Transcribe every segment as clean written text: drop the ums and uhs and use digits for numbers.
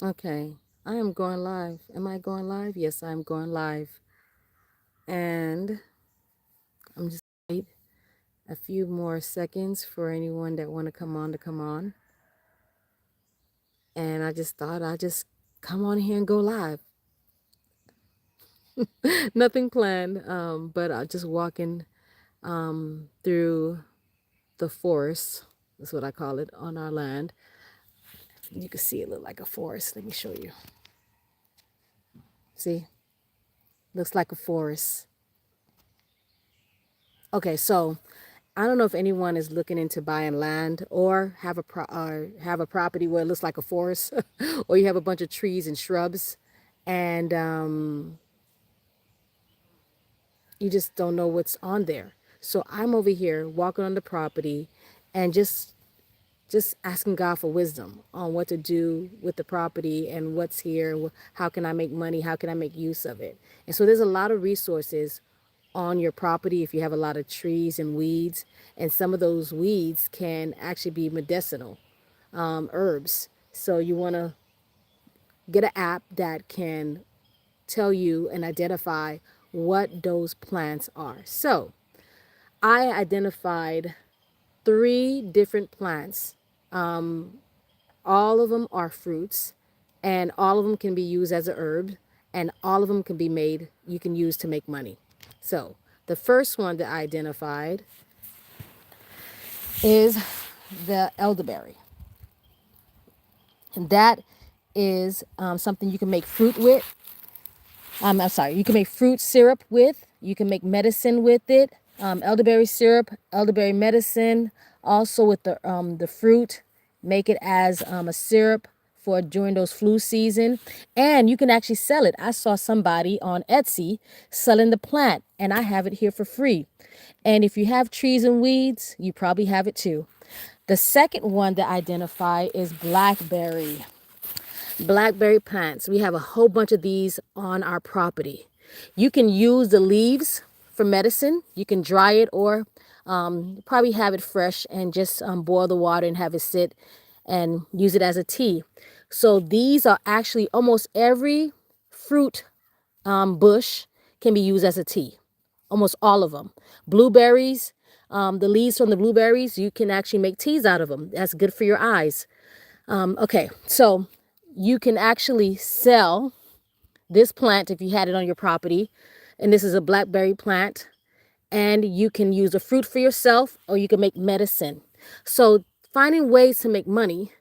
Okay, I am going live. Am I going live? Yes, I'm going live. And I'm just wait a few more seconds for anyone that want to come on to come on. And I just thought I'd just come on here and go live. Nothing planned, but I just walking through the forest. That's what I call it on our land. You can see it look like a forest. Let me show you. See, looks like a forest. Okay, so I don't know if anyone is looking into buying land or have a property where it looks like a forest, or you have a bunch of trees and shrubs, and you just don't know what's on there. So I'm over here walking on the property, and just asking God for wisdom on what to do with the property and what's here. How can I make money? How can I make use of it? And so there's a lot of resources on your property if you have a lot of trees and weeds. And some of those weeds can actually be medicinal herbs. So you want to get an app that can tell you and identify what those plants are. So I identified three different plants. All of them are fruits, and all of them can be used as a herb, and all of them can be made, you can use to make money. So the first one that I identified is the elderberry. And that is something you can make fruit with. I'm sorry, you can make fruit syrup with, you can make medicine with it. Elderberry syrup, elderberry medicine, also with the fruit, make it as a syrup for during those flu season. And you can actually sell it. I saw somebody on Etsy selling the plant, and I have it here for free. And if you have trees and weeds, you probably have it too. The second one to identify is blackberry. Blackberry plants. We have a whole bunch of these on our property. You can use the leaves for medicine. You can dry it or probably have it fresh and just boil the water and have it sit and use it as a tea. So these are actually almost every fruit bush can be used as a tea. Almost all of them. Blueberries, the leaves from the blueberries, you can actually make teas out of them. That's good for your eyes. Okay, so you can actually sell this plant if you had it on your property. And this is a blackberry plant. And you can use the fruit for yourself, or you can make medicine. So finding ways to make money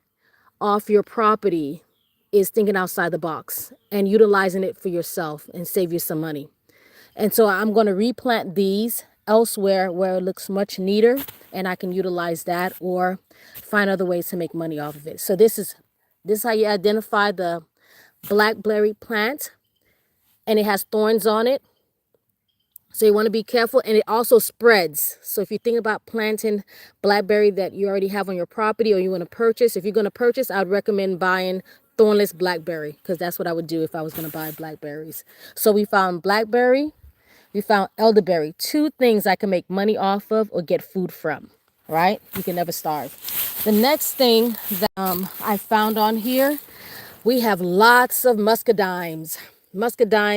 off your property is thinking outside the box and utilizing it for yourself and save you some money. And so I'm going to replant these elsewhere where it looks much neater, and I can utilize that or find other ways to make money off of it. So this is how you identify the blackberry plant, and it has thorns on it. So you want to be careful, and it also spreads. So if you think about planting blackberry that you already have on your property or you want to purchase, if you're going to purchase, I'd recommend buying thornless blackberry, because that's what I would do if I was going to buy blackberries. So we found blackberry, we found elderberry, two things I can make money off of or get food from, right? You can never starve. The next thing that I found on here, we have lots of muscadine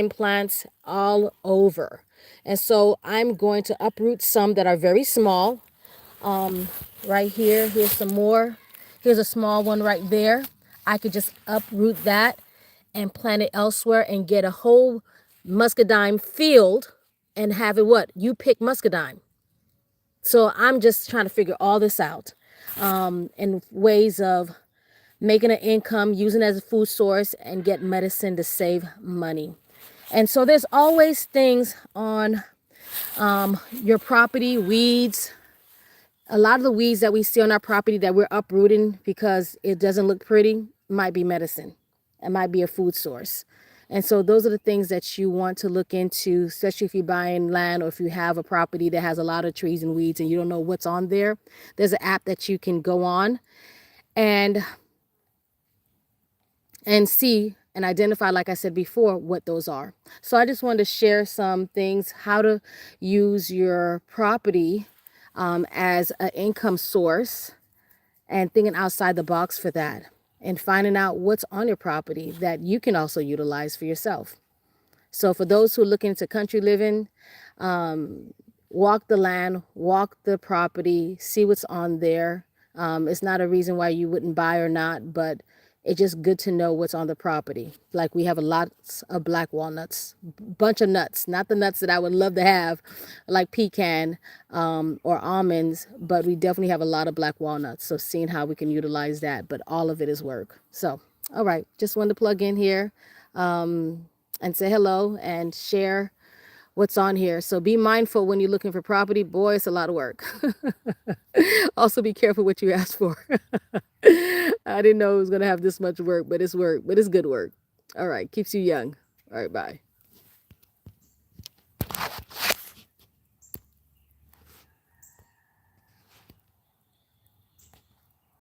plants all over. And so I'm going to uproot some that are very small. Right here, here's some more. Here's a small one right there. I could just uproot that and plant it elsewhere and get a whole muscadine field and have it what? You pick muscadine. So I'm just trying to figure all this out in ways of making an income, using it as a food source, and get medicine to save money. And so there's always things on your property, weeds. A lot of the weeds that we see on our property that we're uprooting because it doesn't look pretty might be medicine. It might be a food source. And so those are the things that you want to look into, especially if you're buying land or if you have a property that has a lot of trees and weeds and you don't know what's on there. There's an app that you can go on and see and identify, like I said before, what those are. So I just wanted to share some things, how to use your property as an income source and thinking outside the box for that. and finding out what's on your property that you can also utilize for yourself. So for those who are looking into country living, walk the land, walk the property, see what's on there. It's not a reason why you wouldn't buy or not, but it's just good to know what's on the property. Like we have a lot of black walnuts, bunch of nuts, not the nuts that I would love to have, like pecan or almonds, but we definitely have a lot of black walnuts. So seeing how we can utilize that, but all of it is work. So, all right, just wanted to plug in here and say hello and share what's on here. So be mindful when you're looking for property. Boy, it's a lot of work. Also be careful what you ask for. I didn't know it was going to have this much work, but it's work, but it's good work. All right, keeps you young. All right, bye.